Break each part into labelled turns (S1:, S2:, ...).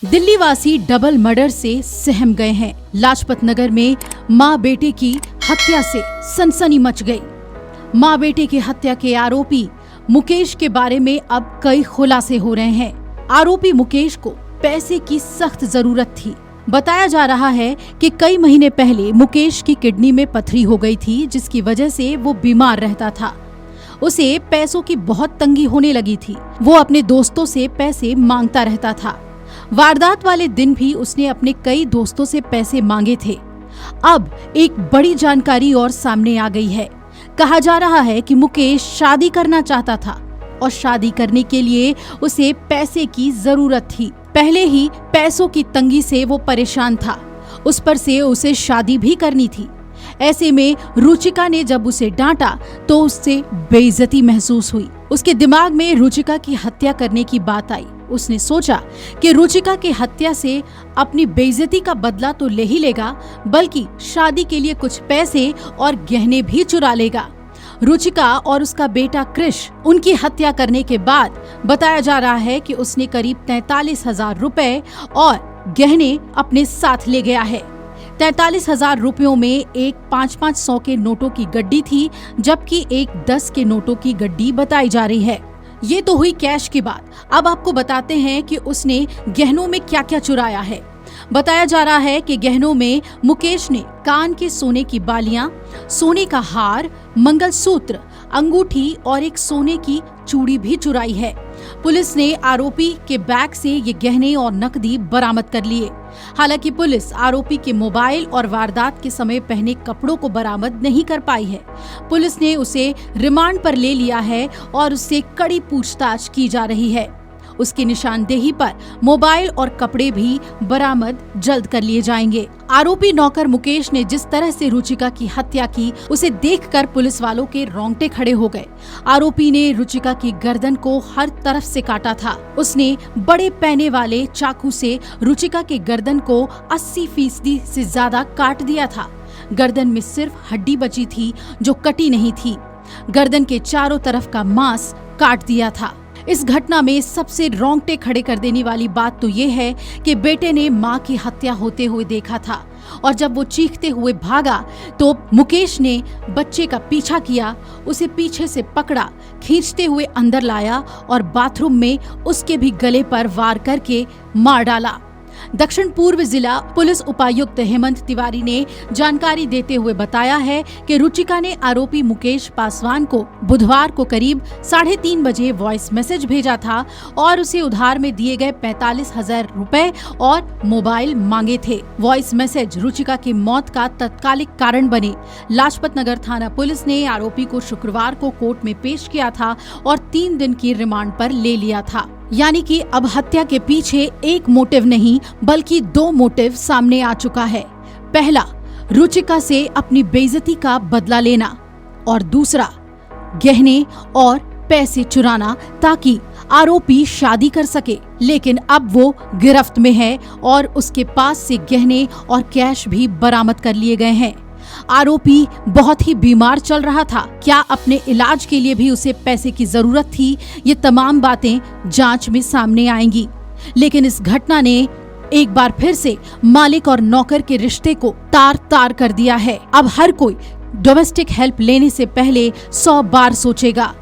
S1: दिल्ली वासी double murder से सहम गए हैं। लाजपत नगर में मां बेटे की हत्या से सनसनी मच गई। मां बेटे की हत्या के आरोपी मुकेश के बारे में अब कई खुलासे हो रहे हैं। आरोपी मुकेश को पैसे की सख्त जरूरत थी। बताया जा रहा है कि कई महीने पहले मुकेश की किडनी में पथरी हो गई थी, जिसकी वजह से वो बीमार रहता था। उसे पैसों की बहुत तंगी होने लगी थी। वो अपने दोस्तों से पैसे मांगता रहता था। वारदात वाले दिन भी उसने अपने कई दोस्तों से पैसे मांगे थे। अब एक बड़ी जानकारी और सामने आ गई है। कहा जा रहा है कि मुकेश शादी करना चाहता था और शादी करने के लिए उसे पैसे की जरूरत थी। पहले ही पैसों की तंगी से वो परेशान था। उस पर से उसे शादी भी करनी थी। ऐसे में रुचिका ने जब उसे डांटा तो उससे बेइज्जती महसूस हुई। उसके दिमाग में रुचिका की हत्या करने की बात आई। उसने सोचा कि रुचिका की हत्या से अपनी बेइज्जती का बदला तो ले ही लेगा, बल्कि शादी के लिए कुछ पैसे और गहने भी चुरा लेगा। रुचिका और उसका बेटा कृष, उनकी हत्या करने के बाद बताया जा रहा है कि उसने करीब 43,000 रुपए और गहने अपने साथ ले गया है। 43,000 रुपयों में एक 500 के नोटों की गड्डी थी, जबकि एक 10 के नोटों की गड्डी बताई जा रही है। ये तो हुई कैश की बात। अब आपको बताते हैं कि उसने गहनों में क्या क्या चुराया है। बताया जा रहा है कि गहनों में मुकेश ने कान के सोने की बालियां, सोने का हार, मंगलसूत्र, अंगूठी और एक सोने की चूड़ी भी चुराई है। पुलिस ने आरोपी के बैग से ये गहने और नकदी बरामद कर लिए। हालांकि पुलिस आरोपी के मोबाइल और वारदात के समय पहने कपड़ों को बरामद नहीं कर पाई है। पुलिस ने उसे रिमांड पर ले लिया है और उससे कड़ी पूछताछ की जा रही है। उसकी निशानदेही पर मोबाइल और कपड़े भी बरामद जल्द कर लिए जाएंगे। आरोपी नौकर मुकेश ने जिस तरह से रुचिका की हत्या की, उसे देखकर पुलिस वालों के रोंगटे खड़े हो गए। आरोपी ने रुचिका की गर्दन को हर तरफ से काटा था। उसने बड़े पैने वाले चाकू से रुचिका के गर्दन को 80% से ज्यादा काट दिया था। गर्दन में सिर्फ हड्डी बची थी जो कटी नहीं थी। गर्दन के चारों तरफ का मांस काट दिया था। इस घटना में सबसे रोंगटे खड़े कर देने वाली बात तो ये है कि बेटे ने मां की हत्या होते हुए देखा था और जब वो चीखते हुए भागा तो मुकेश ने बच्चे का पीछा किया, उसे पीछे से पकड़ा, खींचते हुए अंदर लाया और बाथरूम में उसके भी गले पर वार करके मार डाला। दक्षिण पूर्व जिला पुलिस उपायुक्त हेमंत तिवारी ने जानकारी देते हुए बताया है कि रुचिका ने आरोपी मुकेश पासवान को बुधवार को करीब 3:30 बजे वॉइस मैसेज भेजा था और उसे उधार में दिए गए 45,000 रुपए और मोबाइल मांगे थे। वॉइस मैसेज रुचिका की मौत का तत्कालिक कारण बने। लाजपत नगर थाना पुलिस ने आरोपी को शुक्रवार को कोर्ट में पेश किया था और 3 दिन की रिमांड पर ले लिया था। यानी कि अब हत्या के पीछे एक मोटिव नहीं बल्कि 2 मोटिव सामने आ चुका है। पहला, रुचिका से अपनी बेइज्जती का बदला लेना और दूसरा, गहने और पैसे चुराना ताकि आरोपी शादी कर सके। लेकिन अब वो गिरफ्त में है और उसके पास से गहने और कैश भी बरामद कर लिए गए हैं। आरोपी बहुत ही बीमार चल रहा था। क्या अपने इलाज के लिए भी उसे पैसे की जरूरत थी? ये तमाम बातें जांच में सामने आएंगी। लेकिन इस घटना ने एक बार फिर से मालिक और नौकर के रिश्ते को तार-तार कर दिया है। अब हर कोई डोमेस्टिक हेल्प लेने से पहले 100 बार सोचेगा।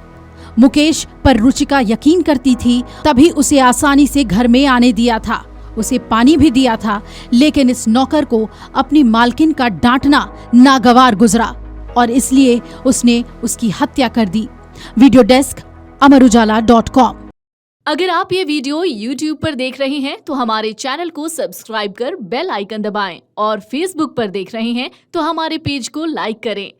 S1: मुकेश पर रुचिका यकीन करती थी, तभी उसे आसानी से घर में आने दिया था, उसे पानी भी दिया था। लेकिन इस नौकर को अपनी मालकिन का डांटना नागवार गुजरा और इसलिए उसने उसकी हत्या कर दी। Video desk amarujala.com।
S2: अगर आप ये वीडियो YouTube पर देख रहे हैं तो हमारे चैनल को सब्सक्राइब कर बेल आइकन दबाएं और Facebook पर देख रहे हैं तो हमारे पेज को लाइक करें।